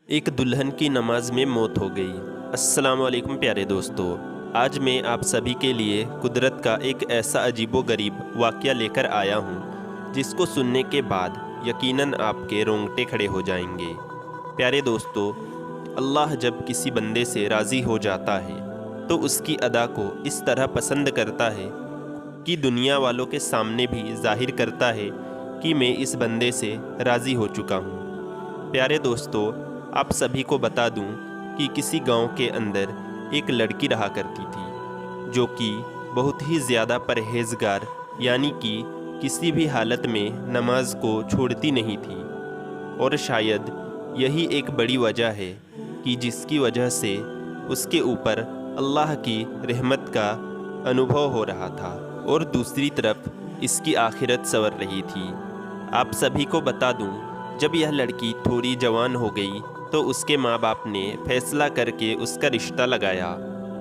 ایک دلہن کی نماز میں موت ہو گئی۔ السلام علیکم پیارے دوستو، آج میں آپ سبھی کے لیے قدرت کا ایک ایسا عجیب و غریب واقعہ لے کر آیا ہوں جس کو سننے کے بعد یقیناً آپ کے رونگٹے کھڑے ہو جائیں گے۔ پیارے دوستو، اللہ جب کسی بندے سے راضی ہو جاتا ہے تو اس کی ادا کو اس طرح پسند کرتا ہے کہ دنیا والوں کے سامنے بھی ظاہر کرتا ہے کہ میں اس بندے سے راضی ہو چکا ہوں۔ پیارے دوستو، آپ سبھی کو بتا دوں کہ کسی گاؤں کے اندر ایک لڑکی رہا کرتی تھی جو کہ بہت ہی زیادہ پرہیزگار، یعنی کہ کسی بھی حالت میں نماز کو چھوڑتی نہیں تھی، اور شاید یہی ایک بڑی وجہ ہے کہ جس کی وجہ سے اس کے اوپر اللہ کی رحمت کا انوبھو ہو رہا تھا، اور دوسری طرف اس کی آخرت سنور رہی تھی۔ آپ سبھی کو بتا دوں، جب یہ لڑکی تھوڑی جوان ہو گئی تو اس کے ماں باپ نے فیصلہ کر کے اس کا رشتہ لگایا،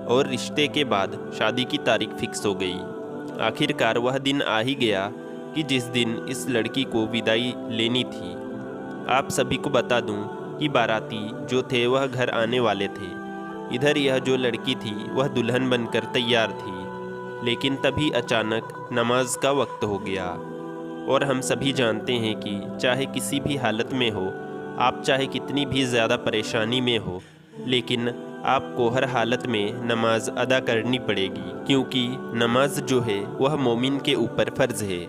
اور رشتے کے بعد شادی کی تاریخ فکس ہو گئی۔ آخر کار وہ دن آ ہی گیا کہ جس دن اس لڑکی کو ودائی لینی تھی۔ آپ سبھی کو بتا دوں کہ باراتی جو تھے وہ گھر آنے والے تھے، ادھر یہ جو لڑکی تھی وہ دلہن بن کر تیار تھی، لیکن تبھی اچانک نماز کا وقت ہو گیا۔ اور ہم سبھی جانتے ہیں کہ چاہے کسی بھی حالت میں ہو، آپ چاہے کتنی بھی زیادہ پریشانی میں ہو، لیکن آپ کو ہر حالت میں نماز ادا کرنی پڑے گی، کیونکہ نماز جو ہے وہ مومن کے اوپر فرض ہے۔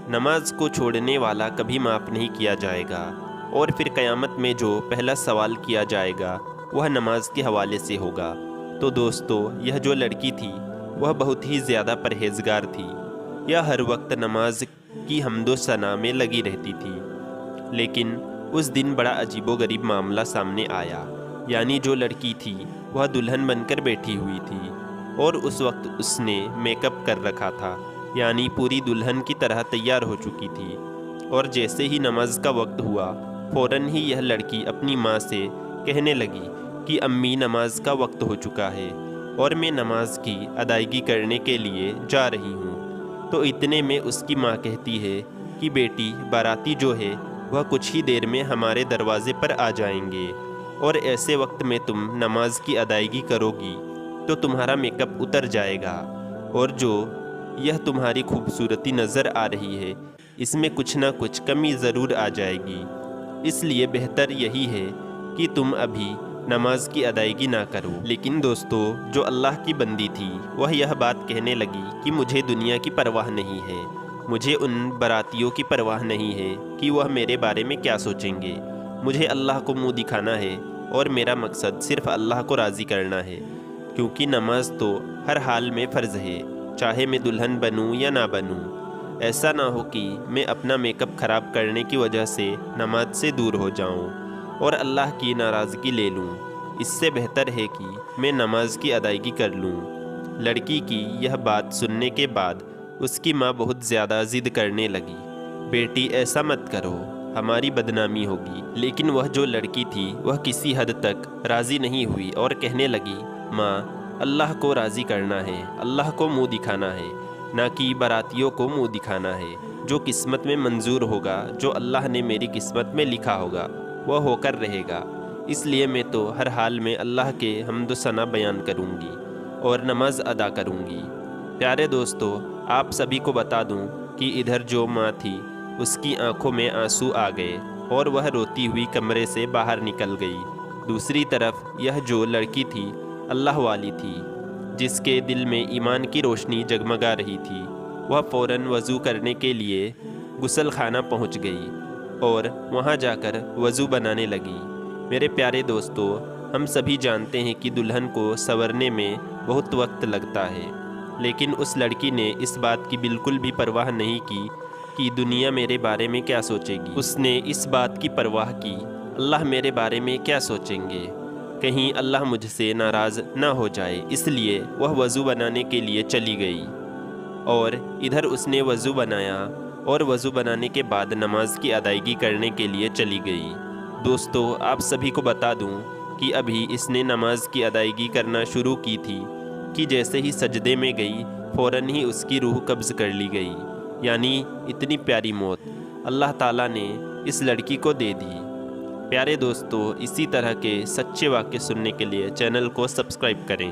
نماز کو چھوڑنے والا کبھی معاف نہیں کیا جائے گا، اور پھر قیامت میں جو پہلا سوال کیا جائے گا وہ نماز کے حوالے سے ہوگا۔ تو دوستو، یہ جو لڑکی تھی وہ بہت ہی زیادہ پرہیزگار تھی، یہ ہر وقت نماز کی حمد و ثنا میں لگی رہتی تھی۔ لیکن اس دن بڑا عجیب و غریب معاملہ سامنے آیا، یعنی جو لڑکی تھی وہ دلہن بن کر بیٹھی ہوئی تھی، اور اس وقت اس نے میک اپ کر رکھا تھا، یعنی پوری دلہن کی طرح تیار ہو چکی تھی۔ اور جیسے ہی نماز کا وقت ہوا، فوراً ہی یہ لڑکی اپنی ماں سے کہنے لگی کہ امی، نماز کا وقت ہو چکا ہے اور میں نماز کی ادائیگی کرنے کے لیے جا رہی ہوں۔ تو اتنے میں اس کی ماں کہتی ہے کہ بیٹی، باراتی جو ہے وہ کچھ ہی دیر میں ہمارے دروازے پر آ جائیں گے، اور ایسے وقت میں تم نماز کی ادائیگی کرو گی تو تمہارا میک اپ اتر جائے گا، اور جو یہ تمہاری خوبصورتی نظر آ رہی ہے اس میں کچھ نہ کچھ کمی ضرور آ جائے گی، اس لیے بہتر یہی ہے کہ تم ابھی نماز کی ادائیگی نہ کرو۔ لیکن دوستو، جو اللہ کی بندی تھی وہ یہ بات کہنے لگی کہ مجھے دنیا کی پرواہ نہیں ہے، مجھے ان براتیوں کی پرواہ نہیں ہے کہ وہ میرے بارے میں کیا سوچیں گے، مجھے اللہ کو منہ دکھانا ہے، اور میرا مقصد صرف اللہ کو راضی کرنا ہے، کیونکہ نماز تو ہر حال میں فرض ہے، چاہے میں دلہن بنوں یا نہ بنوں۔ ایسا نہ ہو کہ میں اپنا میک اپ خراب کرنے کی وجہ سے نماز سے دور ہو جاؤں اور اللہ کی ناراضگی لے لوں، اس سے بہتر ہے کہ میں نماز کی ادائیگی کر لوں۔ لڑکی کی یہ بات سننے کے بعد اس کی ماں بہت زیادہ ضد کرنے لگی، بیٹی ایسا مت کرو، ہماری بدنامی ہوگی۔ لیکن وہ جو لڑکی تھی وہ کسی حد تک راضی نہیں ہوئی اور کہنے لگی، ماں، اللہ کو راضی کرنا ہے، اللہ کو منہ دکھانا ہے، نہ کہ براتیوں کو منہ دکھانا ہے۔ جو قسمت میں منظور ہوگا، جو اللہ نے میری قسمت میں لکھا ہوگا وہ ہو کر رہے گا، اس لیے میں تو ہر حال میں اللہ کے حمد و ثنا بیان کروں گی اور نماز ادا کروں گی۔ پیارے دوستو، آپ سبھی کو بتا دوں کہ ادھر جو ماں تھی اس کی آنکھوں میں آنسو آ گئے اور وہ روتی ہوئی کمرے سے باہر نکل گئی۔ دوسری طرف یہ جو لڑکی تھی اللہ والی تھی، جس کے دل میں ایمان کی روشنی جگمگا رہی تھی، وہ فوراً وضو کرنے کے لیے غسل خانہ پہنچ گئی اور وہاں جا کر وضو بنانے لگی۔ میرے پیارے دوستو، ہم سبھی جانتے ہیں کہ دلہن کو سنورنے میں بہت وقت لگتا ہے، لیکن اس لڑکی نے اس بات کی بالکل بھی پرواہ نہیں کی کہ دنیا میرے بارے میں کیا سوچے گی۔ اس نے اس بات کی پرواہ کی، اللہ میرے بارے میں کیا سوچیں گے، کہیں اللہ مجھ سے ناراض نہ ہو جائے، اس لیے وہ وضو بنانے کے لیے چلی گئی۔ اور ادھر اس نے وضو بنایا اور وضو بنانے کے بعد نماز کی ادائیگی کرنے کے لیے چلی گئی۔ دوستو، آپ سبھی کو بتا دوں کہ ابھی اس نے نماز کی ادائیگی کرنا شروع کی تھی کہ جیسے ہی سجدے میں گئی فوراً ہی اس کی روح قبض کر لی گئی، یعنی اتنی پیاری موت اللہ تعالیٰ نے اس لڑکی کو دے دی۔ پیارے دوستو، اسی طرح کے سچے واقعے سننے کے لیے چینل کو سبسکرائب کریں۔